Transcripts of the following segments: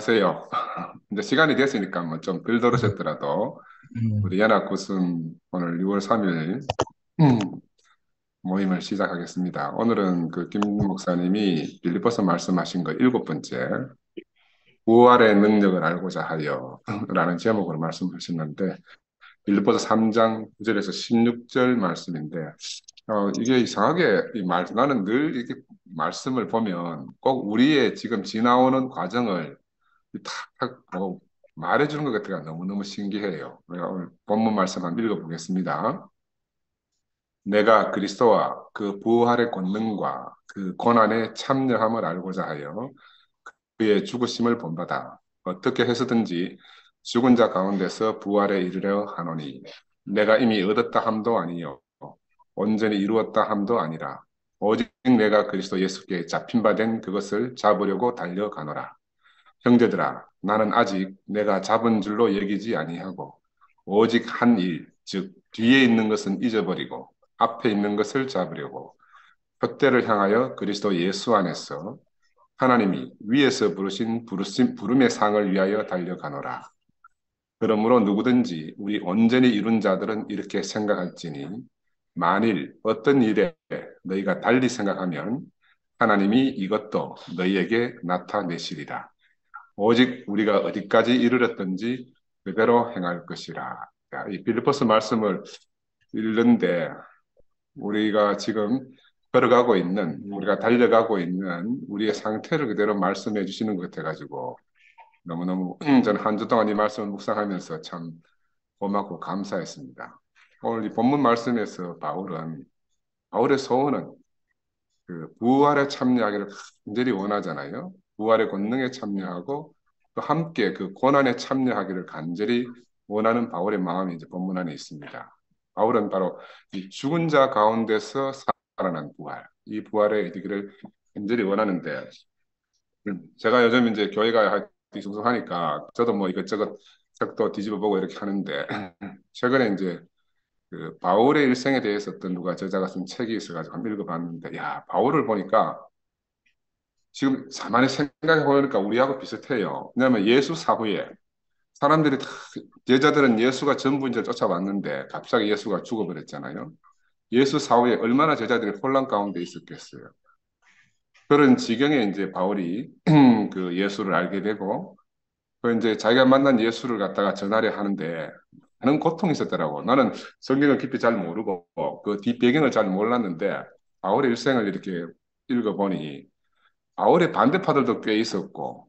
안녕하세요. 이제 시간이 됐으니까 뭐 좀 덜 들으셨더라도 음, 우리 연합 구순 오늘 6월 3일 모임을 시작하겠습니다. 오늘은 그 김 목사님이 빌립보서 말씀하신 거 일곱 번째 부활의 능력을 알고자 하여 라는 제목으로 말씀하셨는데 빌립보서 3장 9절에서 16절 말씀인데 이게 이상하게 나는 늘 이렇게 말씀을 보면 꼭 우리의 지금 지나오는 과정을 탁 말해주는 것 같아가 너무너무 신기해요. 내가 오늘 본문 말씀 한번 읽어보겠습니다. 내가 그리스도와 그 부활의 권능과 그 고난의 참여함을 알고자 하여 그의 죽으심을 본받아 어떻게 해서든지 죽은 자 가운데서 부활에 이르려 하노니 내가 이미 얻었다 함도 아니요 온전히 이루었다 함도 아니라 오직 내가 그리스도 예수께 잡힌 바 된 그것을 잡으려고 달려가노라. 형제들아, 나는 아직 내가 잡은 줄로 여기지 아니하고 오직 한 일, 즉 뒤에 있는 것은 잊어버리고 앞에 있는 것을 잡으려고 푯대를 향하여 그리스도 예수 안에서 하나님이 위에서 부르신 부름의 상을 위하여 달려가노라. 그러므로 누구든지 우리 온전히 이룬 자들은 이렇게 생각할지니 만일 어떤 일에 너희가 달리 생각하면 하나님이 이것도 너희에게 나타내시리라. 오직 우리가 어디까지 이르렀든지 그대로 행할 것이라. 자, 이 빌립보스 말씀을 읽는데 우리가 지금 걸어가고 있는, 우리가 달려가고 있는 우리의 상태를 그대로 말씀해 주시는 것 같아가지고 너무너무 저는 한 주 동안 이 말씀을 묵상하면서 참 고맙고 감사했습니다. 오늘 이 본문 말씀에서 바울의 소원은 그 부활에 참여하기를 간절히 원하잖아요. 부활의 권능에 참여하고 또 함께 그 고난에 참여하기를 간절히 원하는 바울의 마음이 이제 본문 안에 있습니다. 바울은 바로 이 죽은 자 가운데서 살아난 부활, 이 부활에 이르기를 간절히 원하는데 제가 요즘 이제 교회가 뒤숭숭하니까 저도 뭐 이것저것 책도 뒤집어 보고 이렇게 하는데 최근에 이제 그 바울의 일생에 대해서 어떤 누가 저자가 쓴 책이 있어가지고 한번 읽어봤는데 야 바울을 보니까 지금 가만히 생각해 보니까 우리하고 비슷해요. 왜냐하면 예수 사후에 사람들이 다 제자들은 예수가 전부인 줄 쫓아왔는데 갑자기 예수가 죽어버렸잖아요. 예수 사후에 얼마나 제자들이 혼란 가운데 있었겠어요. 그런 지경에 이제 바울이 그 예수를 알게 되고 그 이제 자기가 만난 예수를 갖다가 전하려 하는데 많은 고통이 있었더라고. 나는 성경을 깊이 잘 모르고 그 뒷배경을 잘 몰랐는데 바울의 일생을 이렇게 읽어보니 바울의 반대파들도 꽤 있었고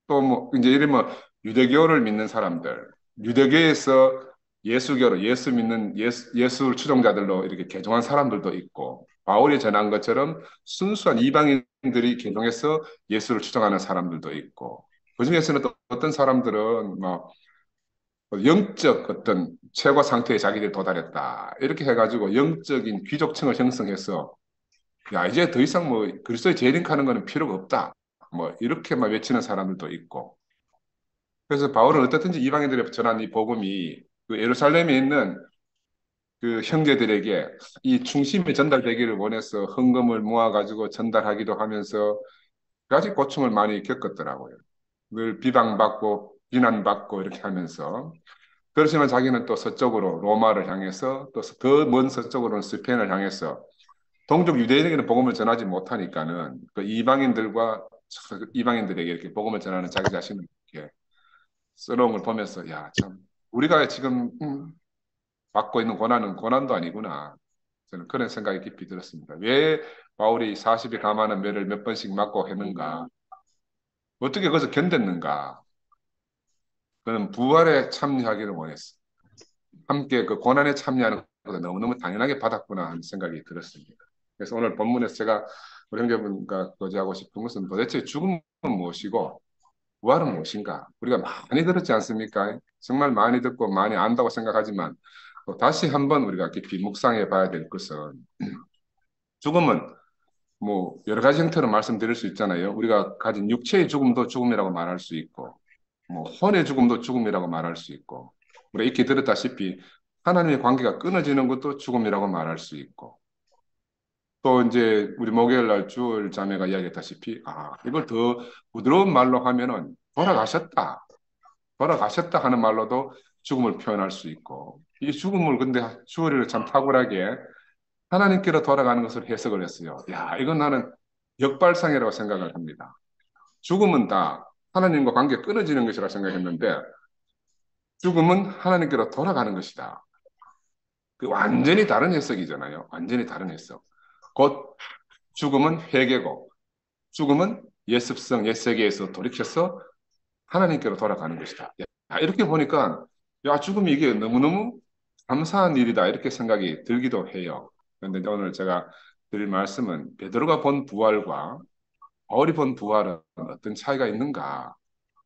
또 뭐 이제 이러면 유대교를 믿는 사람들, 유대교에서 예수교로 예수 믿는 예수 추종자들로 이렇게 개종한 사람들도 있고 바울이 전한 것처럼 순수한 이방인들이 개종해서 예수를 추종하는 사람들도 있고 그중에서는 또 어떤 사람들은 뭐 영적 어떤 최고 상태에 자기들이 도달했다 이렇게 해가지고 영적인 귀족층을 형성해서 야 이제 더 이상 뭐 그리스도의 재림하는 거는 필요가 없다 뭐 이렇게만 외치는 사람들도 있고 그래서 바울은 어떻든지 이방인들에 전한 이 복음이 그 예루살렘에 있는 그 형제들에게 이 중심이 전달되기를 원해서 헌금을 모아가지고 전달하기도 하면서 가지 고충을 많이 겪었더라고요. 늘 비방받고 비난받고 이렇게 하면서 그렇지만 자기는 또 서쪽으로 로마를 향해서 또 더 먼 서쪽으로는 스페인을 향해서 동족 유대인에게는 복음을 전하지 못하니까는 그 이방인들에게 이렇게 복음을 전하는 자기 자신을 이렇게 써놓은 걸 보면서 야, 참 우리가 지금 받고 있는 고난은 고난도 아니구나. 저는 그런 생각이 깊이 들었습니다. 왜 바울이 40일 감하는 매를 몇 번씩 맞고 했는가? 어떻게 그것을 견뎠는가? 그는 부활에 참여하기를 원했어. 함께 그 고난에 참여하는 것을 너무너무 당연하게 받았구나 하는 생각이 들었습니다. 그래서 오늘 본문에서 제가 우리 형제분과 교제하고 싶은 것은 도대체 죽음은 무엇이고 부활은 무엇인가? 우리가 많이 들었지 않습니까? 정말 많이 듣고 많이 안다고 생각하지만 또 다시 한번 우리가 깊이 묵상해 봐야 될 것은 죽음은 뭐 여러 가지 형태로 말씀드릴 수 있잖아요. 우리가 가진 육체의 죽음도 죽음이라고 말할 수 있고 뭐 혼의 죽음도 죽음이라고 말할 수 있고 우리가 익히 들었다시피 하나님의 관계가 끊어지는 것도 죽음이라고 말할 수 있고 또 이제 우리 목요일 날 주일 자매가 이야기했다시피 이걸 더 부드러운 말로 하면은 돌아가셨다. 돌아가셨다 하는 말로도 죽음을 표현할 수 있고, 이 죽음을 근데 주어리를 참 탁월하게 하나님께로 돌아가는 것을 해석을 했어요. 야, 이건 나는 역발상이라고 생각을 합니다. 죽음은 다 하나님과 관계 끊어지는 것이라 생각했는데, 죽음은 하나님께로 돌아가는 것이다. 그 완전히 다른 해석이잖아요. 완전히 다른 해석. 곧 죽음은 회개고, 죽음은 옛습성, 옛세계에서 돌이켜서 하나님께로 돌아가는 것이다. 야, 이렇게 보니까, 야, 죽음이 이게 너무너무 감사한 일이다. 이렇게 생각이 들기도 해요. 그런데 오늘 제가 드릴 말씀은 베드로가 본 부활과 바울이 본 부활은 어떤 차이가 있는가?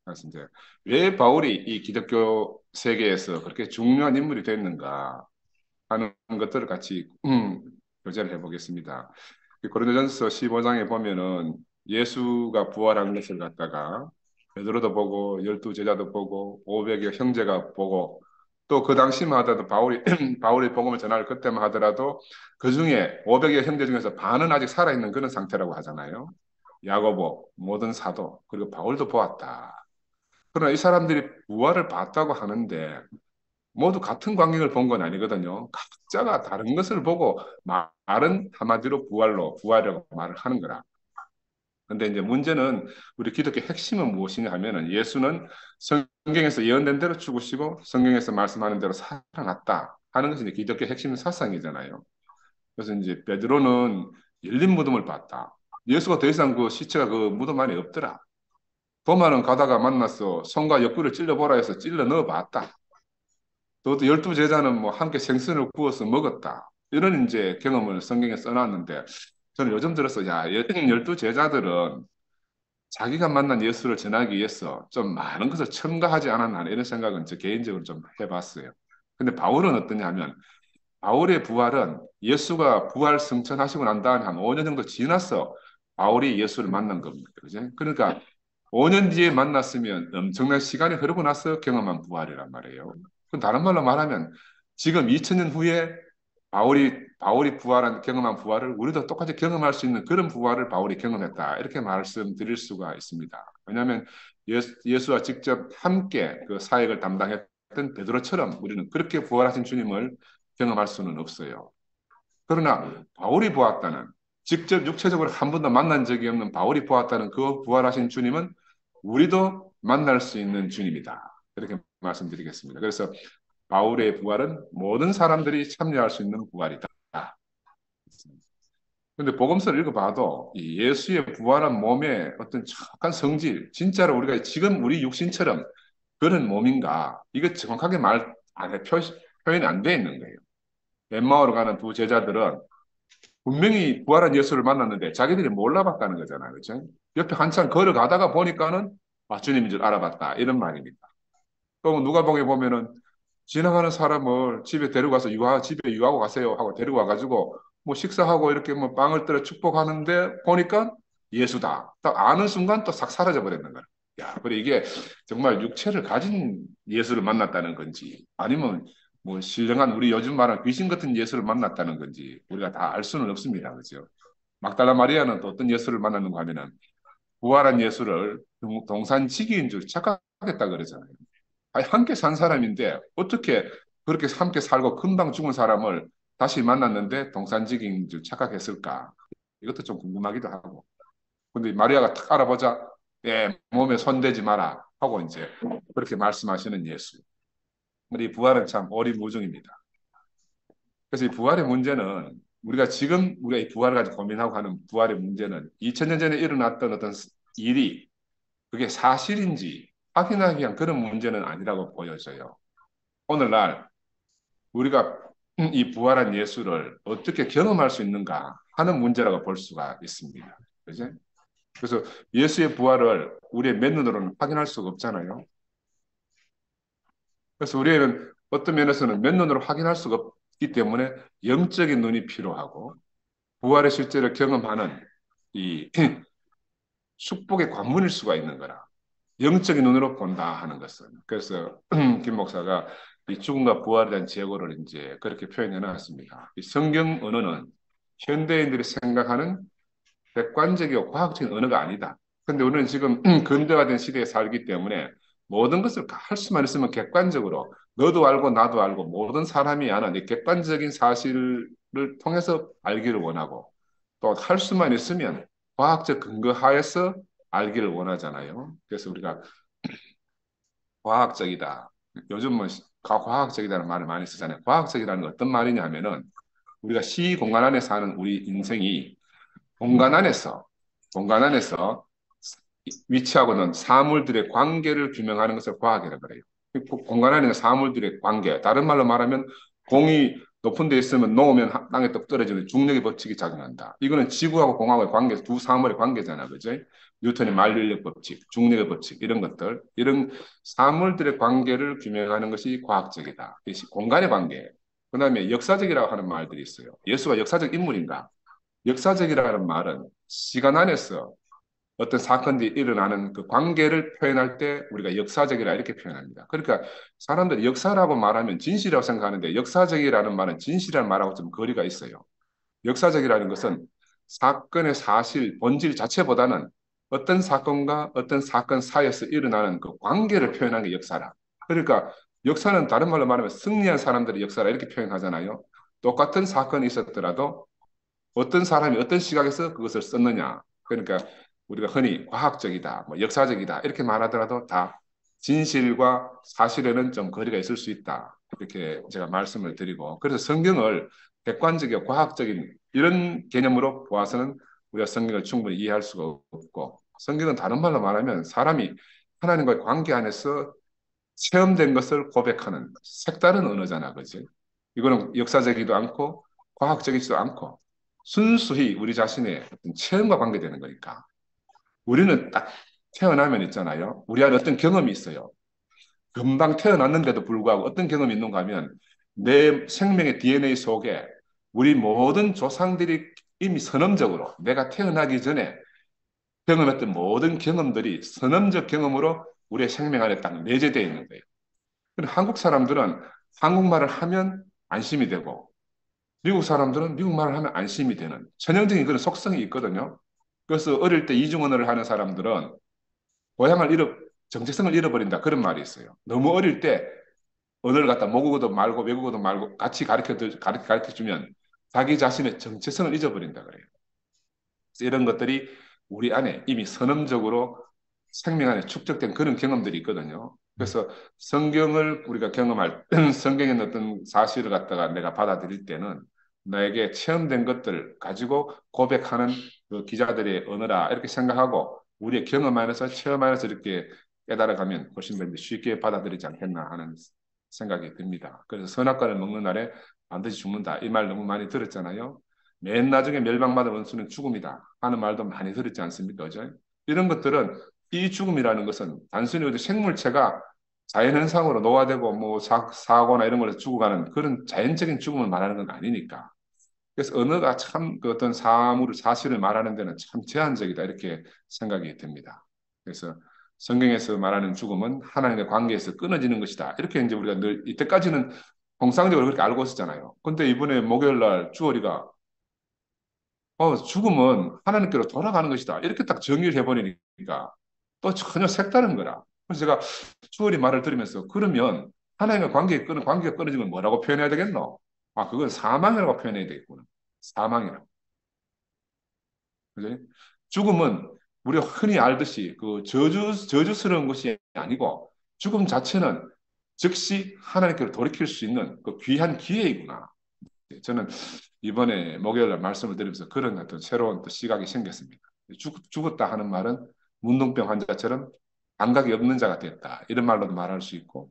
그래서 이제 왜 바울이 이 기독교 세계에서 그렇게 중요한 인물이 됐는가 하는 것들을 같이 교제를 해보겠습니다. 고린도전서 15장에 보면은 예수가 부활한 것을 갖다가 베드로도 보고 열두 제자도 보고 500여 형제가 보고 또 그 당시만 하더라도 바울이 복음을 전할 그때만 하더라도 그 중에 500여 형제 중에서 반은 아직 살아있는 그런 상태라고 하잖아요. 야고보, 모든 사도, 그리고 바울도 보았다. 그러나 이 사람들이 부활을 봤다고 하는데 모두 같은 광경을 본 건 아니거든요. 각자가 다른 것을 보고 말은 한마디로 부활이라고 말을 하는 거라. 근데 이제 문제는 우리 기독교 핵심은 무엇이냐 하면은 예수는 성경에서 예언된 대로 죽으시고 성경에서 말씀하는 대로 살아났다 하는 것이 이제 기독교 핵심 사상이잖아요. 그래서 이제 베드로는 열린 무덤을 봤다. 예수가 더 이상 그 시체가 그 무덤 안에 없더라. 도마는 가다가 만나서 손과 옆구리를 찔러보라 해서 찔러 넣어봤다. 또 열두 제자는 뭐 함께 생선을 구워서 먹었다. 이런 이제 경험을 성경에 써놨는데 저는 요즘 들어서 야, 열두 제자들은 자기가 만난 예수를 전하기 위해서 좀 많은 것을 첨가하지 않았나 이런 생각은 저 개인적으로 좀 해봤어요. 근데 바울은 어떠냐 하면 바울의 부활은 예수가 부활 승천하시고 난 다음에 한 5년 정도 지나서 바울이 예수를 만난 겁니다. 그죠? 그러니까 5년 뒤에 만났으면 엄청난 시간이 흐르고 나서 경험한 부활이란 말이에요. 그럼 다른 말로 말하면 지금 2000년 후에 바울이 경험한 부활을 우리도 똑같이 경험할 수 있는 그런 부활을 바울이 경험했다. 이렇게 말씀드릴 수가 있습니다. 왜냐하면 예수와 직접 함께 그 사역을 담당했던 베드로처럼 우리는 그렇게 부활하신 주님을 경험할 수는 없어요. 그러나 바울이 보았다는 직접 육체적으로 한 번도 만난 적이 없는 바울이 보았다는 그 부활하신 주님은 우리도 만날 수 있는 주님이다. 이렇게 말씀드리겠습니다. 그래서 바울의 부활은 모든 사람들이 참여할 수 있는 부활이다. 근데 복음서를 읽어봐도 이 예수의 부활한 몸의 어떤 정확한 성질, 진짜로 우리가 지금 우리 육신처럼 그런 몸인가? 이거 정확하게 표현이 안 돼 있는 거예요. 엠마오로 가는 두 제자들은 분명히 부활한 예수를 만났는데 자기들이 몰라봤다는 거잖아요. 그렇죠? 옆에 한참 걸어가다가 보니까는 아, 주님인 줄 알아봤다. 이런 말입니다. 또 누가복음에 보면은 지나가는 사람을 집에 유하고 가세요 하고 데리고 와가지고 뭐 식사하고 이렇게 뭐 빵을 떨어 축복하는데 보니까 예수다. 딱 아는 순간 또 싹 사라져 버렸는 거야. 야, 그래 이게 정말 육체를 가진 예수를 만났다는 건지 아니면 뭐 신령한 우리 요즘 말하는 귀신 같은 예수를 만났다는 건지 우리가 다 알 수는 없습니다. 그죠? 막달라 마리아는 또 어떤 예수를 만났는가 하면은 부활한 예수를 동산지기인 줄 착각했다 그러잖아요. 아니, 함께 산 사람인데 어떻게 그렇게 함께 살고 금방 죽은 사람을 다시 만났는데 동산직인 줄 착각했을까? 이것도 좀 궁금하기도 하고. 근데 마리아가 탁 알아보자, 예, 몸에 손대지 마라 하고 이제 그렇게 말씀하시는 예수. 우리 부활은 참 오리무중입니다. 그래서 이 부활의 문제는 우리가 이 부활을 가지고 고민하고 하는 부활의 문제는 2000년 전에 일어났던 어떤 일이 그게 사실인지 확인하기 위한 그런 문제는 아니라고 보여져요. 오늘날 우리가 이 부활한 예수를 어떻게 경험할 수 있는가 하는 문제라고 볼 수가 있습니다. 그죠? 그래서 예수의 부활을 우리의 맨눈으로는 확인할 수가 없잖아요. 그래서 우리는 어떤 면에서는 맨눈으로 확인할 수가 없기 때문에 영적인 눈이 필요하고 부활의 실제를 경험하는 이 축복의 관문일 수가 있는 거라. 영적인 눈으로 본다 하는 것은. 그래서 김 목사가 이 죽음과 부활에 대한 재고를 이제 그렇게 표현해 놨습니다. 이 성경 언어는 현대인들이 생각하는 객관적이고 과학적인 언어가 아니다. 근데 우리는 지금 근대화된 시대에 살기 때문에 모든 것을 할 수만 있으면 객관적으로 너도 알고 나도 알고 모든 사람이 아는 이 객관적인 사실을 통해서 알기를 원하고 또 할 수만 있으면 과학적 근거 하에서 알기를 원하잖아요. 그래서 우리가 과학적이다. 요즘은 과학적이다는 말을 많이 쓰잖아요. 과학적이라는 건 어떤 말이냐 하면은 우리가 시공간 안에 사는 우리 인생이 공간 안에서 공간 안에서 위치하고는 사물들의 관계를 규명하는 것을 과학이라고 그래요. 공간 안에 있는 사물들의 관계, 다른 말로 말하면 공이 높은 데 있으면 놓으면 땅에 떡 떨어지는 중력의 법칙이 작용한다. 이거는 지구하고 공하고의 관계, 두 사물의 관계잖아, 그죠? 뉴턴의 만류인력 법칙, 중력의 법칙 이런 것들, 이런 사물들의 관계를 규명하는 것이 과학적이다. 이것이 공간의 관계. 그다음에 역사적이라고 하는 말들이 있어요. 예수가 역사적 인물인가? 역사적이라는 말은 시간 안에서 어떤 사건들이 일어나는 그 관계를 표현할 때 우리가 역사적이라 이렇게 표현합니다. 그러니까 사람들이 역사라고 말하면 진실이라고 생각하는데 역사적이라는 말은 진실이라는 말하고 좀 거리가 있어요. 역사적이라는 것은 사건의 사실, 본질 자체보다는 어떤 사건과 어떤 사건 사이에서 일어나는 그 관계를 표현하는 게 역사라. 그러니까 역사는 다른 말로 말하면 승리한 사람들의 역사라 이렇게 표현하잖아요. 똑같은 사건이 있었더라도 어떤 사람이 어떤 시각에서 그것을 썼느냐. 그러니까 우리가 흔히 과학적이다, 뭐 역사적이다 이렇게 말하더라도 다 진실과 사실에는 좀 거리가 있을 수 있다. 이렇게 제가 말씀을 드리고 그래서 성경을 객관적이고 과학적인 이런 개념으로 보아서는 우리가 성경을 충분히 이해할 수가 없고 성경은 다른 말로 말하면 사람이 하나님과의 관계 안에서 체험된 것을 고백하는 색다른 언어잖아, 그지? 이거는 역사적이지도 않고 과학적이지도 않고 순수히 우리 자신의 어떤 체험과 관계되는 거니까. 우리는 딱 태어나면 있잖아요. 우리 안에 어떤 경험이 있어요. 금방 태어났는데도 불구하고 어떤 경험이 있는가 하면 내 생명의 DNA 속에 우리 모든 조상들이 이미 선언적으로 내가 태어나기 전에 경험했던 모든 경험들이 선언적 경험으로 우리의 생명 안에 딱 내재되어 있는 거예요. 한국 사람들은 한국말을 하면 안심이 되고 미국 사람들은 미국말을 하면 안심이 되는 전형적인 그런 속성이 있거든요. 그래서 어릴 때 이중언어를 하는 사람들은 고향을 정체성을 잃어버린다 그런 말이 있어요. 너무 어릴 때 언어를 갖다 모국어도 말고 외국어도 말고 같이 가르쳐 주면 자기 자신의 정체성을 잊어버린다 그래요. 그래서 이런 것들이 우리 안에 이미 선언적으로 생명 안에 축적된 그런 경험들이 있거든요. 그래서 성경을 우리가 경험할 성경의 어떤 사실을 갖다가 내가 받아들일 때는 나에게 체험된 것들 가지고 고백하는 그 기자들의 언어라 이렇게 생각하고 우리의 경험 안에서 체험 안에서 이렇게 깨달아가면 훨씬 더 쉽게 받아들이지 않겠나 하는 생각이 듭니다. 그래서 선악과를 먹는 날에 반드시 죽는다. 이 말 너무 많이 들었잖아요. 맨 나중에 멸망받을 원수는 죽음이다 하는 말도 많이 들었지 않습니까? 그죠? 이런 것들은 이 죽음이라는 것은 단순히 어디 생물체가 자연현상으로 노화되고 뭐 사고나 이런 걸로 죽어가는 그런 자연적인 죽음을 말하는 건 아니니까. 그래서 언어가 참 그 어떤 사실을 말하는 데는 참 제한적이다 이렇게 생각이 듭니다. 그래서 성경에서 말하는 죽음은 하나님의 관계에서 끊어지는 것이다. 이렇게 이제 우리가 늘 이때까지는 통상적으로 그렇게 알고 있었잖아요. 근데 이번에 목요일 날 주월이가 죽음은 하나님께로 돌아가는 것이다. 이렇게 딱 정의를 해버리니까 또 전혀 색다른 거라. 그래서 제가 주월이 말을 들으면서 그러면 하나님과 관계가 끊어지면 뭐라고 표현해야 되겠노? 아, 그건 사망이라고 표현해야 되겠구나. 사망이라고. 그지? 죽음은 우리가 흔히 알듯이 그 저주스러운 것이 아니고 죽음 자체는 즉시 하나님께로 돌이킬 수 있는 그 귀한 기회이구나. 저는 이번에 목요일 날 말씀을 드리면서 그런 어떤 새로운 또 시각이 생겼습니다. 죽었다 하는 말은 문둥병 환자처럼 감각이 없는 자가 됐다. 이런 말로도 말할 수 있고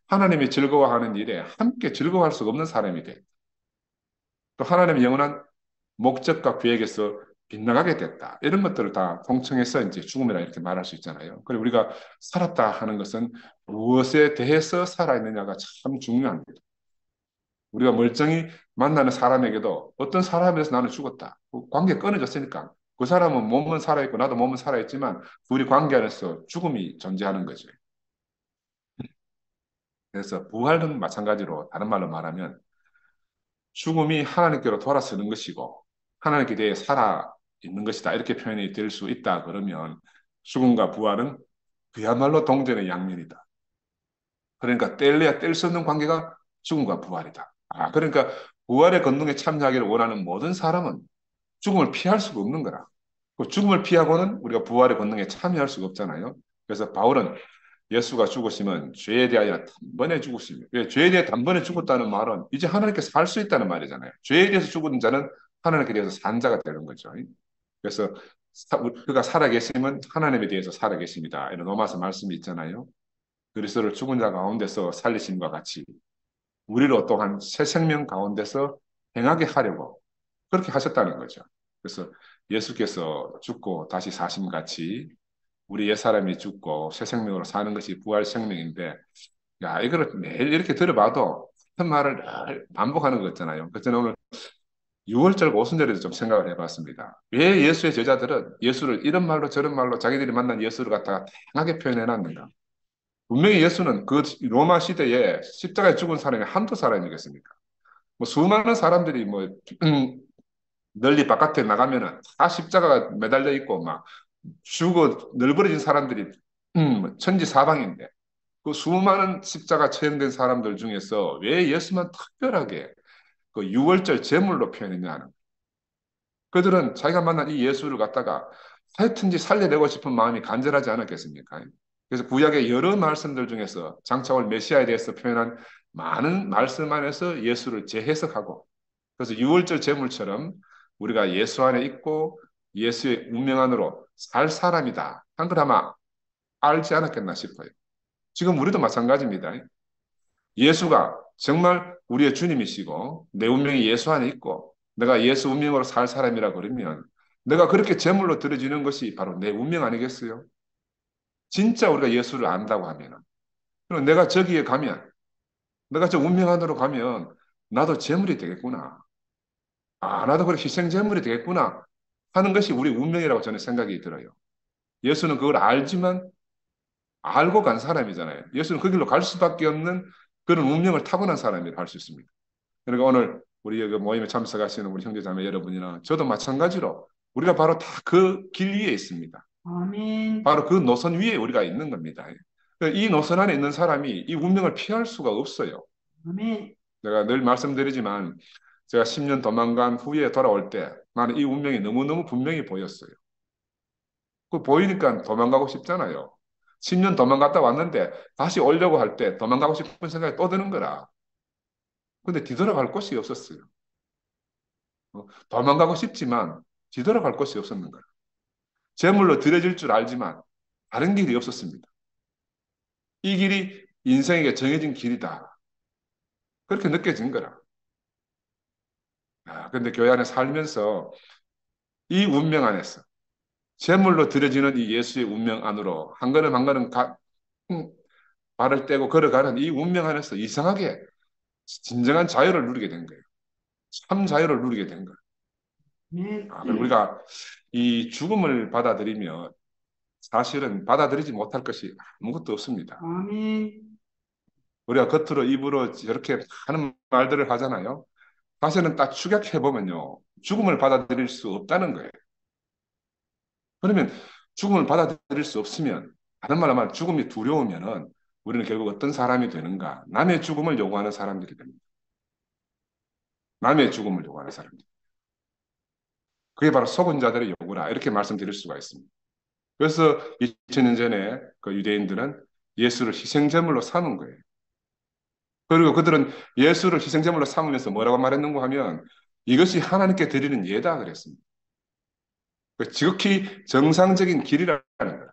하나님이 즐거워하는 일에 함께 즐거워할 수가 없는 사람이 돼. 또 하나님의 영원한 목적과 계획에서 빗나가게 됐다. 이런 것들을 다 통칭해서 이제 죽음이라 이렇게 말할 수 있잖아요. 그리고 우리가 살았다 하는 것은 무엇에 대해서 살아있느냐가 참 중요합니다. 우리가 멀쩡히 만나는 사람에게도 어떤 사람에서 나는 죽었다. 그 관계 끊어졌으니까. 그 사람은 몸은 살아있고 나도 몸은 살아있지만 둘이 관계 안에서 죽음이 존재하는 거죠. 그래서 부활은 마찬가지로 다른 말로 말하면 죽음이 하나님께로 돌아서는 것이고 하나님께 대해 살아 있는 것이다. 이렇게 표현이 될 수 있다. 그러면 죽음과 부활은 그야말로 동전의 양면이다. 그러니까 뗄래야 뗄 수 없는 관계가 죽음과 부활이다. 그러니까 부활의 권능에 참여하기를 원하는 모든 사람은 죽음을 피할 수가 없는 거라. 그 죽음을 피하고는 우리가 부활의 권능에 참여할 수가 없잖아요. 그래서 바울은 예수가 죽으시면 죄에 대하여 단번에 죽으시며, 죄에 대해 단번에 죽었다는 말은 이제 하나님께서 살 수 있다는 말이잖아요. 죄에 대해서 죽은 자는 하나님께 대해서 산 자가 되는 거죠. 그래서 그가 살아계시면 하나님에 대해서 살아계십니다. 이런 로마서 말씀이 있잖아요. 그리스도를 죽은 자 가운데서 살리심과 같이 우리로 또한 새 생명 가운데서 행하게 하려고 그렇게 하셨다는 거죠. 그래서 예수께서 죽고 다시 사심 같이 우리 옛사람이 죽고 새 생명으로 사는 것이 부활 생명인데, 야, 이거를 매일 이렇게 들어봐도 같은 말을 늘 반복하는 거 있잖아요. 그래서 저는 오늘 6월절 오순절에도 좀 생각을 해봤습니다. 왜 예수의 제자들은 예수를 이런 말로 저런 말로 자기들이 만난 예수를 갖다가 다양하게 표현해놨는가? 분명히 예수는 그 로마 시대에 십자가에 죽은 사람이 한두 사람이겠습니까? 뭐 수많은 사람들이 뭐 널리 바깥에 나가면은 다 십자가가 매달려 있고 막 죽어 널브러진 사람들이 뭐 천지사방인데 그 수많은 십자가 처형된 사람들 중에서 왜 예수만 특별하게 그 유월절 제물로 표현했냐는 그들은 자기가 만난 이 예수를 갖다가 하여튼지 살려내고 싶은 마음이 간절하지 않았겠습니까? 그래서 구약의 여러 말씀들 중에서 장차 올 메시아에 대해서 표현한 많은 말씀 안에서 예수를 재해석하고 그래서 유월절 제물처럼 우리가 예수 안에 있고 예수의 운명 안으로 살 사람이다. 한 걸 아마 알지 않았겠나 싶어요. 지금 우리도 마찬가지입니다. 예수가 정말 우리의 주님이시고 내 운명이 예수 안에 있고 내가 예수 운명으로 살 사람이라 그러면 내가 그렇게 제물로 드려지는 것이 바로 내 운명 아니겠어요? 진짜 우리가 예수를 안다고 하면 그럼 내가 저기에 가면 내가 저 운명 안으로 가면 나도 제물이 되겠구나. 나도 그래 희생 제물이 되겠구나 하는 것이 우리 운명이라고 저는 생각이 들어요. 예수는 그걸 알지만 알고 간 사람이잖아요. 예수는 그 길로 갈 수밖에 없는 그런 운명을 타고난 사람이라 할 수 있습니다. 그러니까 오늘 우리 여기 모임에 참석하시는 우리 형제자매 여러분이나 저도 마찬가지로 우리가 바로 다 그 길 위에 있습니다. 아멘. 바로 그 노선 위에 우리가 있는 겁니다. 그러니까 이 노선 안에 있는 사람이 이 운명을 피할 수가 없어요. 아멘. 내가 늘 말씀드리지만 제가 10년 도망간 후에 돌아올 때 나는 이 운명이 너무너무 분명히 보였어요. 그 보이니까 도망가고 싶잖아요. 10년 도망갔다 왔는데 다시 오려고 할 때 도망가고 싶은 생각이 또 드는 거라. 근데 뒤돌아갈 곳이 없었어요. 도망가고 싶지만 뒤돌아갈 곳이 없었는 거예요. 제물로 드려질 줄 알지만 다른 길이 없었습니다. 이 길이 인생에게 정해진 길이다. 그렇게 느껴진 거라. 근데 교회 안에 살면서 이 운명 안에서 제물로 드려지는 이 예수의 운명 안으로 한 걸음 한 걸음 발을 떼고 걸어가는 이 운명 안에서 이상하게 진정한 자유를 누리게 된 거예요. 참 자유를 누리게 된 거예요. 우리가 이 죽음을 받아들이면 사실은 받아들이지 못할 것이 아무것도 없습니다. 우리가 겉으로 입으로 이렇게 하는 말들을 하잖아요. 사실은 딱 축약해 보면요, 죽음을 받아들일 수 없다는 거예요. 그러면 죽음을 받아들일 수 없으면 다른 말로 말하면 죽음이 두려우면은 우리는 결국 어떤 사람이 되는가? 남의 죽음을 요구하는 사람들이 됩니다. 남의 죽음을 요구하는 사람들. 그게 바로 속은 자들의 요구라 이렇게 말씀드릴 수가 있습니다. 그래서 2000년 전에 그 유대인들은 예수를 희생제물로 삼은 거예요. 그리고 그들은 예수를 희생제물로 삼으면서 뭐라고 말했는가 하면 이것이 하나님께 드리는 예다 그랬습니다. 지극히 정상적인 길이라는 거예요.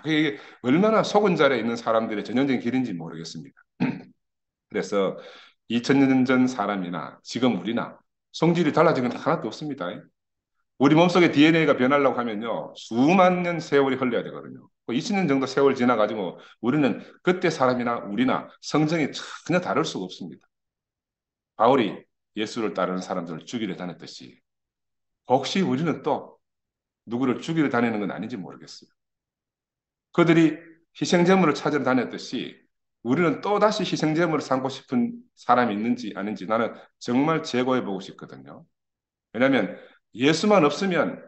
그게 얼마나 속은 자리에 있는 사람들의 전형적인 길인지 모르겠습니다. 그래서 2000년 전 사람이나 지금 우리나 성질이 달라진 건 하나도 없습니다. 우리 몸속의 DNA가 변하려고 하면요, 수만 년 세월이 흘러야 되거든요. 20년 정도 세월 지나가지고 우리는 그때 사람이나 우리나 성정이 전혀 다를 수가 없습니다. 바울이 예수를 따르는 사람들을 죽이려 다녔듯이 혹시 우리는 또 누구를 죽이려 다니는 건 아닌지 모르겠어요. 그들이 희생제물을 찾으러 다녔듯이 우리는 또다시 희생제물을 삼고 싶은 사람이 있는지 아닌지 나는 정말 재고해보고 싶거든요. 왜냐하면 예수만 없으면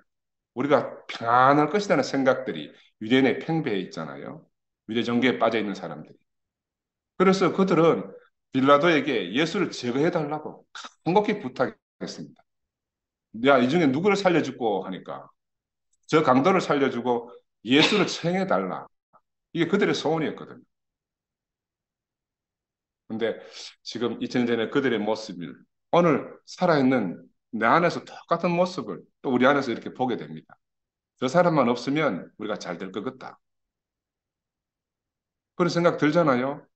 우리가 평안할 것이라는 생각들이 유대인의 팽배해 있잖아요. 유대 종교에 빠져 있는 사람들이. 그래서 그들은 빌라도에게 예수를 제거해달라고 간곡히 부탁했습니다. 야, 이 중에 누구를 살려주고 하니까 저 강도를 살려주고 예수를 처형해달라. 이게 그들의 소원이었거든요. 근데 지금 2000년 전에 그들의 모습을 오늘 살아있는 내 안에서 똑같은 모습을 또 우리 안에서 이렇게 보게 됩니다. 저 사람만 없으면 우리가 잘 될 것 같다. 그런 생각 들잖아요.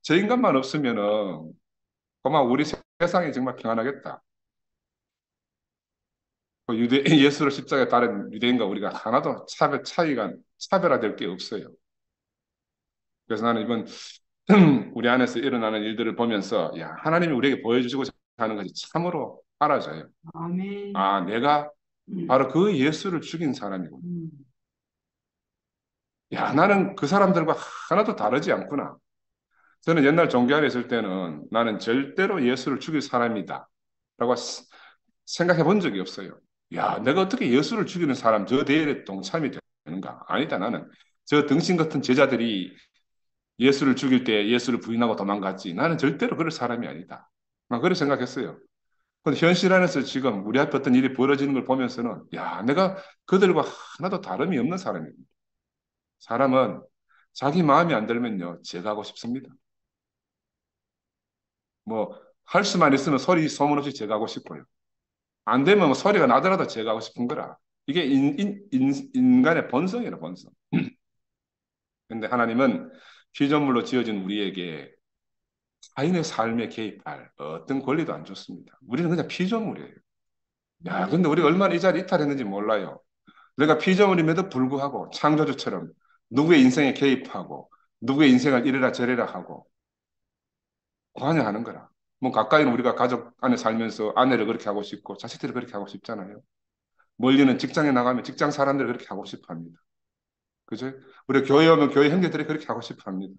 저 인간만 없으면은 아마 우리 세상이 정말 평안하겠다. 그 유대 예수를 십자가에 따른 유대인과 우리가 하나도 차별화될 게 없어요. 그래서 나는 이번 우리 안에서 일어나는 일들을 보면서 야 하나님이 우리에게 보여주시고자 하는 것이 참으로 알아져요. 아멘. 아 내가 바로 그 예수를 죽인 사람이구나. 야 나는 그 사람들과 하나도 다르지 않구나. 저는 옛날 종교 안에 있을 때는 나는 절대로 예수를 죽일 사람이다. 라고 생각해 본 적이 없어요. 야, 내가 어떻게 예수를 죽이는 사람 저 대열에 동참이 되는가? 아니다, 나는. 저 등신 같은 제자들이 예수를 죽일 때 예수를 부인하고 도망갔지. 나는 절대로 그럴 사람이 아니다. 난 그렇게 생각했어요. 근데 현실 안에서 지금 우리 앞에 어떤 일이 벌어지는 걸 보면서는 야, 내가 그들과 하나도 다름이 없는 사람입니다. 사람은 자기 마음이 안 들면요, 제가하고 싶습니다. 뭐, 할 수만 있으면 소리 소문 없이 제가하고 싶고요. 안 되면 뭐 소리가 나더라도 제가 하고 싶은 거라. 이게 인간의 본성이라, 본성. 근데 하나님은 피조물로 지어진 우리에게 타인의 삶에 개입할 어떤 권리도 안 줬습니다. 우리는 그냥 피조물이에요. 야, 근데 우리가 얼마나 이 자리 이탈했는지 몰라요. 내가 피조물임에도 불구하고 창조주처럼 누구의 인생에 개입하고 누구의 인생을 이래라 저래라 하고 관여하는 거라. 뭐 가까이는 우리가 가족 안에 살면서 아내를 그렇게 하고 싶고 자식들을 그렇게 하고 싶잖아요. 멀리는 직장에 나가면 직장 사람들 그렇게 하고 싶어 합니다. 그죠? 우리 교회 오면 교회 형제들이 그렇게 하고 싶어 합니다.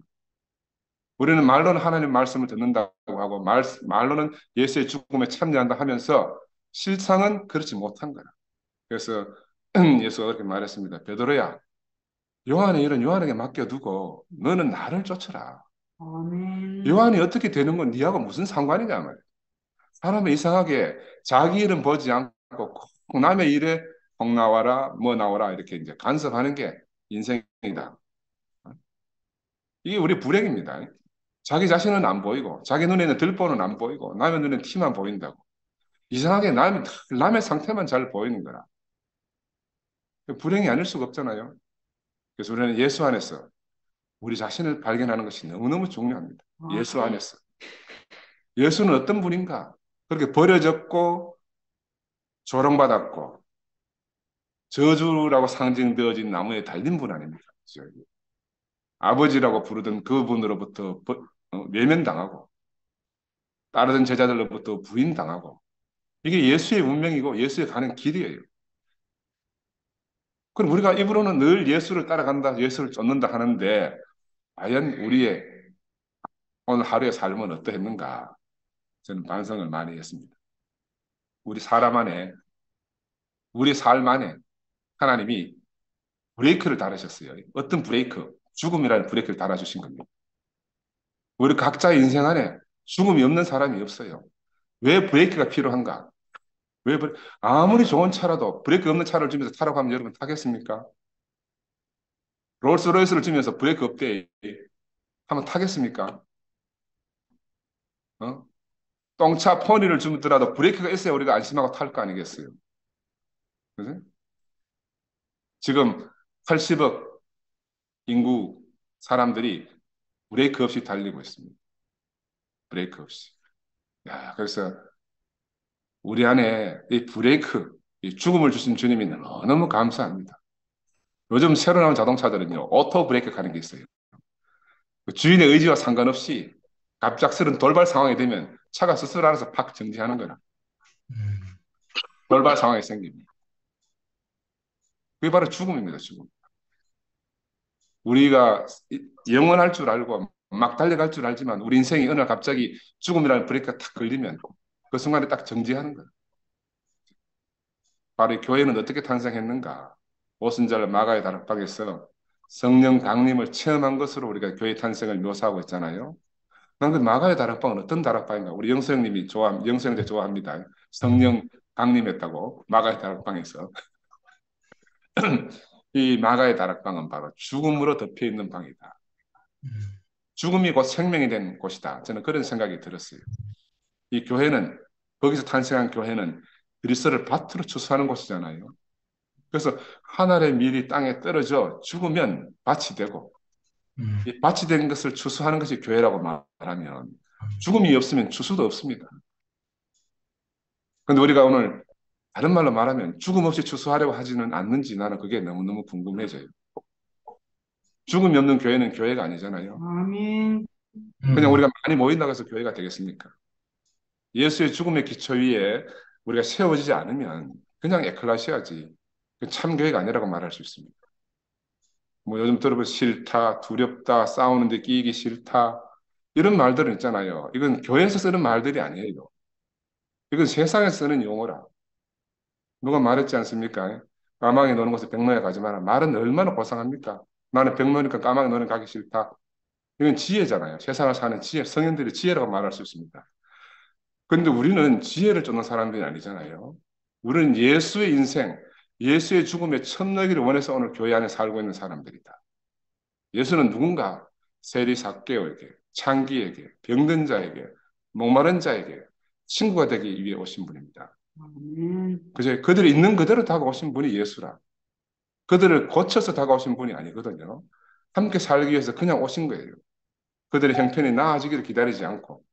우리는 말로는 하나님 말씀을 듣는다고 하고 말로는 예수의 죽음에 참여한다 하면서 실상은 그렇지 못한 거라. 그래서 예수가 그렇게 말했습니다. 베드로야, 요한의 일은 요한에게 맡겨두고 너는 나를 쫓아라. 아멘. 요한이 어떻게 되는 건 니하고 무슨 상관이냐 말이야. 사람은 이상하게 자기 일은 보지 않고 꼭 남의 일에 꼭 나와라, 뭐 나와라 이렇게 이제 간섭하는 게 인생이다. 이게 우리 불행입니다. 자기 자신은 안 보이고, 자기 눈에는 들보는 안 보이고, 남의 눈에는 티만 보인다고. 이상하게 남의 상태만 잘 보이는 거라. 불행이 아닐 수가 없잖아요. 그래서 우리는 예수 안에서 우리 자신을 발견하는 것이 너무너무 중요합니다. 예수 안에서. 예수는 어떤 분인가? 그렇게 버려졌고, 조롱받았고, 저주라고 상징되어진 나무에 달린 분 아닙니까? 아버지라고 부르던 그분으로부터 외면당하고, 따르던 제자들로부터 부인당하고, 이게 예수의 운명이고 예수에 가는 길이에요. 그럼 우리가 입으로는 늘 예수를 따라간다, 예수를 쫓는다 하는데, 과연 우리의 오늘 하루의 삶은 어떠했는가? 저는 반성을 많이 했습니다. 우리 사람 안에, 우리 삶 안에 하나님이 브레이크를 달으셨어요. 어떤 브레이크? 죽음이라는 브레이크를 달아주신 겁니다. 우리 각자의 인생 안에 죽음이 없는 사람이 없어요. 왜 브레이크가 필요한가? 아무리 좋은 차라도 브레이크 없는 차를 주면서 타라고 하면 여러분 타겠습니까? 롤스로이스를 주면서 브레이크 없대 하면 타겠습니까? 어? 똥차 포니를 주더라도 브레이크가 있어야 우리가 안심하고 탈 거 아니겠어요? 그죠? 지금 80억 인구 사람들이 브레이크 없이 달리고 있습니다. 브레이크 없이. 야, 그래서 우리 안에 이 브레이크, 이 죽음을 주신 주님이 너무 감사합니다. 요즘 새로 나온 자동차들은요, 오토 브레이크 가는 게 있어요. 그 주인의 의지와 상관없이 갑작스런 돌발 상황이 되면 차가 스스로 알아서 팍 정지하는 거라. 음, 돌발 상황이 생깁니다. 그게 바로 죽음입니다, 죽음. 우리가 영원할 줄 알고 막 달려갈 줄 알지만 우리 인생이 어느 날 갑자기 죽음이라는 브레이크가 탁 걸리면 그 순간에 딱 정지하는 거예요. 바로 이 교회는 어떻게 탄생했는가? 오순절 마가의 다락방에서 성령 강림을 체험한 것으로 우리가 교회 탄생을 묘사하고 있잖아요. 난 그 마가의 다락방은 어떤 다락방인가? 우리 영성님이 영성대 좋아합니다. 성령 강림했다고 마가의 다락방에서. 이 마가의 다락방은 바로 죽음으로 덮여 있는 방이다. 죽음이 곧 생명이 된 곳이다. 저는 그런 생각이 들었어요. 이 교회는 거기서 탄생한 교회는 그리스도를 밭으로 추수하는 곳이잖아요. 그래서 하늘의 밀이 땅에 떨어져 죽으면 밭이 되고 이 밭이 된 것을 추수하는 것이 교회라고 말하면 죽음이 없으면 추수도 없습니다. 그런데 우리가 오늘 다른 말로 말하면 죽음 없이 추수하려고 하지는 않는지 나는 그게 너무너무 궁금해져요. 죽음이 없는 교회는 교회가 아니잖아요. 아멘. 그냥 우리가 많이 모인다고 해서 교회가 되겠습니까? 예수의 죽음의 기초 위에 우리가 세워지지 않으면 그냥 에클라시아지 참교회가 아니라고 말할 수 있습니다. 뭐 요즘 들어보면 싫다, 두렵다, 싸우는데 끼이기 싫다 이런 말들은 있잖아요. 이건 교회에서 쓰는 말들이 아니에요. 이건 세상에서 쓰는 용어라. 누가 말했지 않습니까? 까마귀 노는 곳에 백로에 가지 마라. 말은 얼마나 고상합니까? 나는 백로니까 까마귀 노는 가기 싫다. 이건 지혜잖아요. 세상을 사는 지혜, 성인들의 지혜라고 말할 수 있습니다. 그런데 우리는 지혜를 쫓는 사람들이 아니잖아요. 우리는 예수의 인생, 예수의 죽음에 참여하기를 원해서 오늘 교회 안에 살고 있는 사람들이다. 예수는 누군가 세리삭개오에게, 창기에게, 병든 자에게, 목마른 자에게 친구가 되기 위해 오신 분입니다. 아멘. 그저 그들이 있는 그대로 다가오신 분이 예수라. 그들을 고쳐서 다가오신 분이 아니거든요. 함께 살기 위해서 그냥 오신 거예요. 그들의 형편이 나아지기를 기다리지 않고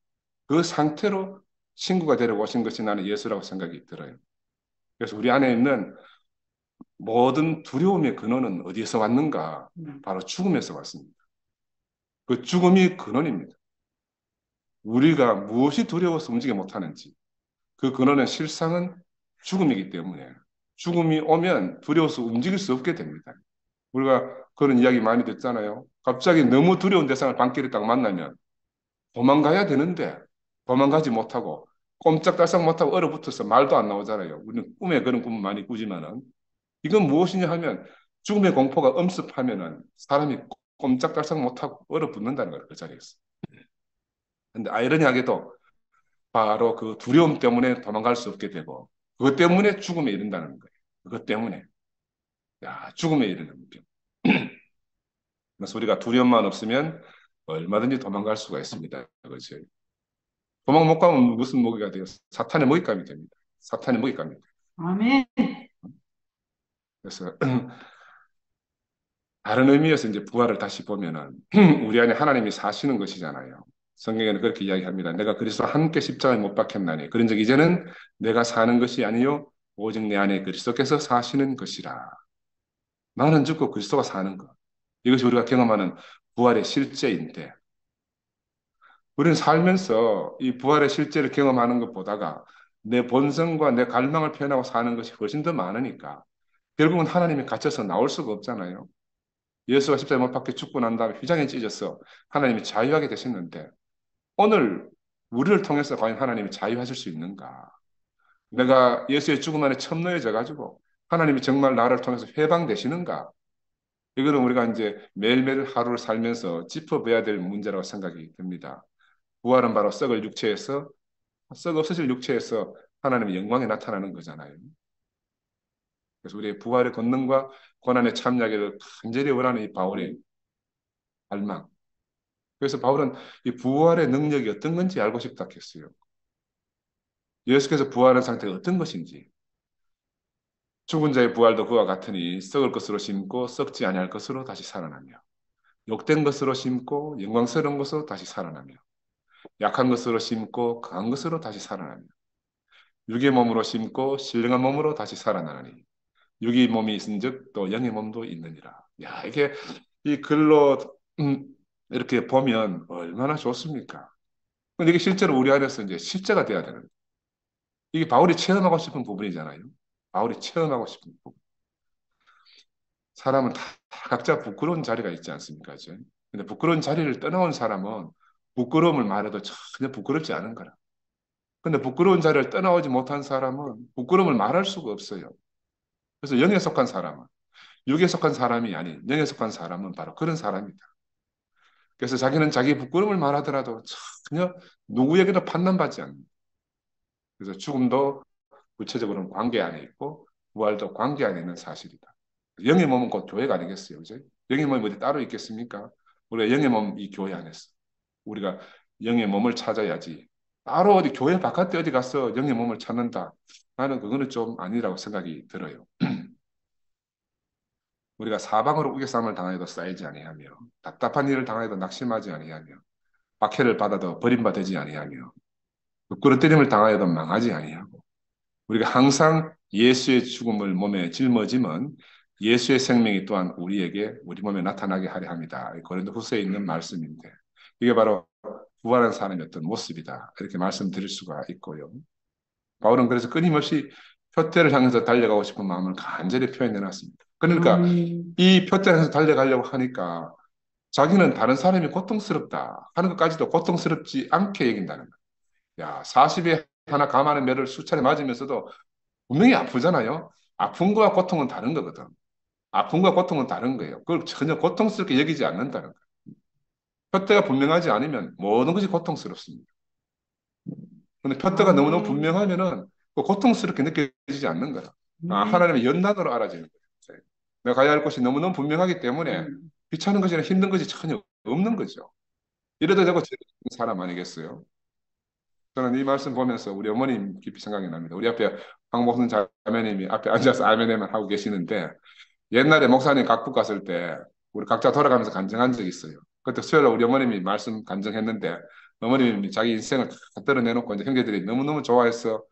그 상태로 친구가 되려 오신 것이 나는 예수라고 생각이 들어요. 그래서 우리 안에 있는 모든 두려움의 근원은 어디에서 왔는가? 바로 죽음에서 왔습니다. 그 죽음이 근원입니다. 우리가 무엇이 두려워서 움직여 못하는지 그 근원은 실상은 죽음이기 때문에 죽음이 오면 두려워서 움직일 수 없게 됩니다. 우리가 그런 이야기 많이 듣잖아요. 갑자기 너무 두려운 대상을 밤길에 딱 만나면 도망가야 되는데 도망가지 못하고 꼼짝달싹 못하고 얼어붙어서 말도 안 나오잖아요. 우리는 꿈에 그런 꿈을 많이 꾸지만은 이건 무엇이냐 하면 죽음의 공포가 엄습하면은 사람이 꼼짝달싹 못하고 얼어붙는다는 거예요. 그 자리에서. 근데 아이러니하게도 바로 그 두려움 때문에 도망갈 수 없게 되고 그것 때문에 죽음에 이른다는 거예요. 그것 때문에. 야, 죽음에 이르는 병. 그래서 우리가 두려움만 없으면 얼마든지 도망갈 수가 있습니다. 그렇죠. 도망 못 가면 무슨 먹이가 돼요? 사탄의 먹잇감이 됩니다. 사탄의 먹잇감입니다. 아멘. 그래서 다른 의미에서 이제 부활을 다시 보면은 우리 안에 하나님이 사시는 것이잖아요. 성경에는 그렇게 이야기합니다. 내가 그리스도와 함께 십자가에 못 박혔나니 그런즉 이제는 내가 사는 것이 아니요 오직 내 안에 그리스도께서 사시는 것이라. 나는 죽고 그리스도가 사는 것. 이것이 우리가 경험하는 부활의 실제인데 우리는 살면서 이 부활의 실제를 경험하는 것보다가 내 본성과 내 갈망을 표현하고 사는 것이 훨씬 더 많으니까 결국은 하나님이 갇혀서 나올 수가 없잖아요. 예수가 십자가에 못 박혀 죽고 난 다음에 휘장에 찢어서 하나님이 자유하게 되셨는데 오늘 우리를 통해서 과연 하나님이 자유하실 수 있는가? 내가 예수의 죽음 안에 첨노해져 가지고 하나님이 정말 나를 통해서 해방되시는가? 이거는 우리가 이제 매일매일 하루를 살면서 짚어봐야 될 문제라고 생각이 듭니다. 부활은 바로 썩 없어질 육체에서 하나님의 영광이 나타나는 거잖아요. 그래서 우리의 부활의 권능과 고난의 참여하기를 간절히 원하는 이 바울의 갈망. 그래서 바울은 이 부활의 능력이 어떤 건지 알고 싶다 했어요. 예수께서 부활한 상태가 어떤 것인지. 죽은 자의 부활도 그와 같으니 썩을 것으로 심고 썩지 아니할 것으로 다시 살아나며 욕된 것으로 심고 영광스러운 것으로 다시 살아나며 약한 것으로 심고 강한 것으로 다시 살아나며 육의 몸으로 심고 신령한 몸으로 다시 살아나니 육의 몸이 있은즉 또 영의 몸도 있느니라. 야, 이게 이 글로 이렇게 보면 얼마나 좋습니까? 근데 이게 실제로 우리 안에서 이제 실제가 돼야 되는 이게 바울이 체험하고 싶은 부분이잖아요. 바울이 체험하고 싶은 부분. 사람은 다 각자 부끄러운 자리가 있지 않습니까? 이제? 근데 부끄러운 자리를 떠나온 사람은 부끄러움을 말해도 전혀 부끄럽지 않은 거라. 근데 부끄러운 자리를 떠나오지 못한 사람은 부끄러움을 말할 수가 없어요. 그래서 영에 속한 사람은 육에 속한 사람이 아닌 영에 속한 사람은 바로 그런 사람이다. 그래서 자기는 자기 부끄러움을 말하더라도 전혀 누구에게도 판단받지 않는. 그래서 죽음도 구체적으로는 관계 안에 있고 부활도 관계 안에 있는 사실이다. 영의 몸은 곧 교회가 아니겠어요, 그죠? 영의 몸이 어디 따로 있겠습니까? 우리가 영의 몸 이 교회 안에서 우리가 영의 몸을 찾아야지. 따로 어디 교회 바깥에 어디 가서 영의 몸을 찾는다. 나는 그거는 좀 아니라고 생각이 들어요. 우리가 사방으로 우겨쌈을 당하여도 쌓이지 아니하며 답답한 일을 당하여도 낙심하지 아니하며 박해를 받아도 버림받지 아니하며 부끄러뜨림을 당하여도 망하지 아니하고 우리가 항상 예수의 죽음을 몸에 짊어지면 예수의 생명이 또한 우리에게 우리 몸에 나타나게 하려 합니다. 고린도후서에 있는 말씀인데 이게 바로 부활한 사람의 어떤 모습이다. 이렇게 말씀드릴 수가 있고요. 바울은 그래서 끊임없이 표대를 향해서 달려가고 싶은 마음을 간절히 표현해 놨습니다. 그러니까 이 표대를 향해서 달려가려고 하니까 자기는 다른 사람이 고통스럽다 하는 것까지도 고통스럽지 않게 여긴다는 거예요. 야, 40에 하나 감하는 매를 수차례 맞으면서도 분명히 아프잖아요. 아픔과 고통은 다른 거거든. 아픔과 고통은 다른 거예요. 그걸 전혀 고통스럽게 여기지 않는다는 거예요. 표대가 분명하지 않으면 모든 것이 고통스럽습니다. 근데 표대가 너무너무 분명하면은 그 고통스럽게 느껴지지 않는 거다. 아, 하나님의 연단으로 알아지는 거예요. 내가 가야 할 곳이 너무너무 분명하기 때문에 귀찮은 것이나 힘든 것이 전혀 없는 거죠. 이러다 저거 제일 사람 아니겠어요? 저는 이 말씀 보면서 우리 어머님 깊이 생각이 납니다. 우리 앞에 황목순 자매님이 앞에 앉아서 아멘에만 하고 계시는데 옛날에 목사님 각국 갔을 때 우리 각자 돌아가면서 간증한 적이 있어요. 그때 수요일에 우리 어머님이 말씀 간증했는데 어머님이 자기 인생을 다 드러내놓고 이제 형제들이 너무너무 좋아해서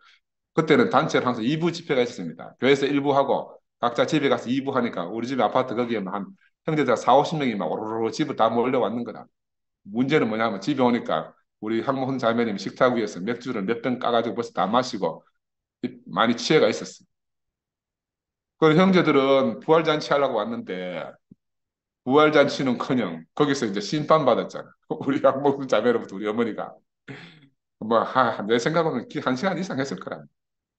그때는 단체로 항상 2부 집회가 있었습니다. 교회에서 1부 하고 각자 집에 가서 2부 하니까 우리 집 아파트 거기에 한 형제들 4, 50명이 막 오로로 집을 다 몰려왔는 거다. 문제는 뭐냐면 집에 오니까 우리 한모훈 자매님 식탁 위에서 맥주를 몇 병 까가지고 벌써 다 마시고 많이 취해가 있었어요. 그 형제들은 부활잔치 하려고 왔는데 부활잔치는커녕 거기서 이제 심판받았잖아. 우리 한모훈 자매로부터 우리 어머니가 내 생각으로는 한 시간 이상 했을 거라.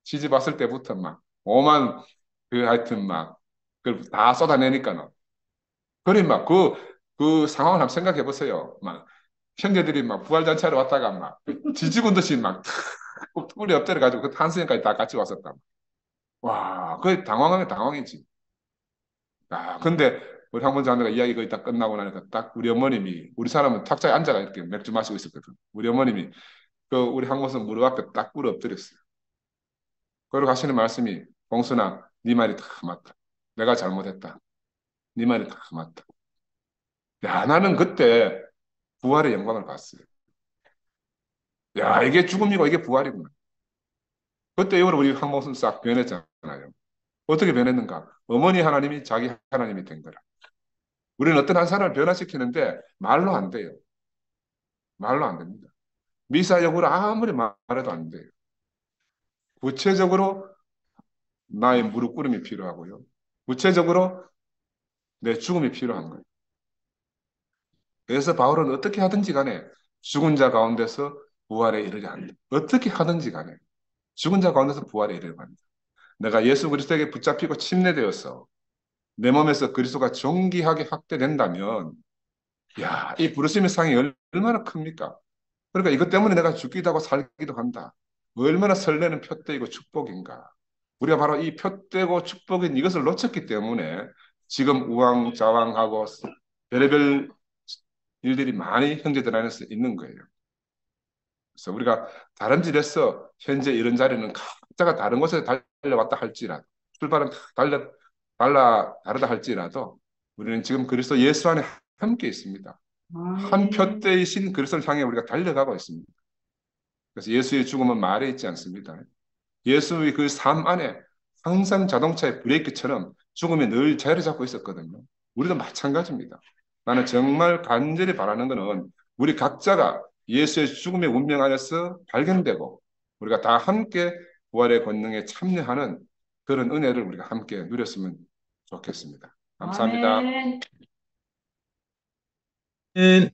시집 왔을 때부터 막 오만 그 하여튼 막 그걸 다 쏟아내니까는 그래 막그 상황을 한번 생각해 보세요. 막 형제들이 막 부활잔치하러 왔다가 막 지지군 듯이 막 뿔이 엎드려 가지고 그 탄수형까지 다 같이 왔었다. 와, 그 당황하면 당황이지. 아, 근데 우리 한번 자매가 이야기 거의 다 끝나고 나니까 딱 우리 어머님이 우리 사람은 탁자에 앉아가 이렇게 맥주 마시고 있었거든. 우리 어머님이 그 우리 한국은 무릎 앞에 딱 꿇어 엎드렸어요. 그러고 하시는 말씀이 봉순아, 네 말이 다 맞다. 내가 잘못했다. 네 말이 다 맞다. 야, 나는 그때 부활의 영광을 봤어요. 야, 이게 죽음이고 이게 부활이구나. 그때 이후로 우리 한국은 싹 변했잖아요. 어떻게 변했는가? 어머니 하나님이 자기 하나님이 된 거라. 우리는 어떤 한 사람을 변화시키는데 말로 안 돼요. 말로 안 됩니다. 미사역으로 아무리 말해도 안 돼요. 구체적으로 나의 무릎 꿇음이 필요하고요. 구체적으로 내 죽음이 필요한 거예요. 그래서 바울은 어떻게 하든지 간에 죽은 자 가운데서 부활에 이르려 한다. 어떻게 하든지 간에 죽은 자 가운데서 부활에 이르려 한다. 내가 예수 그리스도에게 붙잡히고 침례되어서 내 몸에서 그리스도가 정기하게 확대된다면 야, 이 부르심의 상이 얼마나 큽니까? 그러니까 이것 때문에 내가 죽기도 하고 살기도 한다. 얼마나 설레는 표대이고 축복인가. 우리가 바로 이 표대고 축복인 이것을 놓쳤기 때문에 지금 우왕좌왕하고 별의별 일들이 많이 형제들 안에서 있는 거예요. 그래서 우리가 다른 길에서 현재 이런 자리는 각자가 다른 곳에 달려왔다 할지라도 출발은 다르다 할지라도 우리는 지금 그리스도 예수 안에 함께 있습니다. 한 표대이신 그리스도를 향해 우리가 달려가고 있습니다. 그래서 예수의 죽음은 말에 있지 않습니다. 예수의 그 삶 안에 항상 자동차의 브레이크처럼 죽음이 늘 자리를 잡고 있었거든요. 우리도 마찬가지입니다. 나는 정말 간절히 바라는 것은 우리 각자가 예수의 죽음의 운명 안에서 발견되고 우리가 다 함께 부활의 권능에 참여하는 그런 은혜를 우리가 함께 누렸으면 좋겠습니다. 감사합니다. 아멘. 네.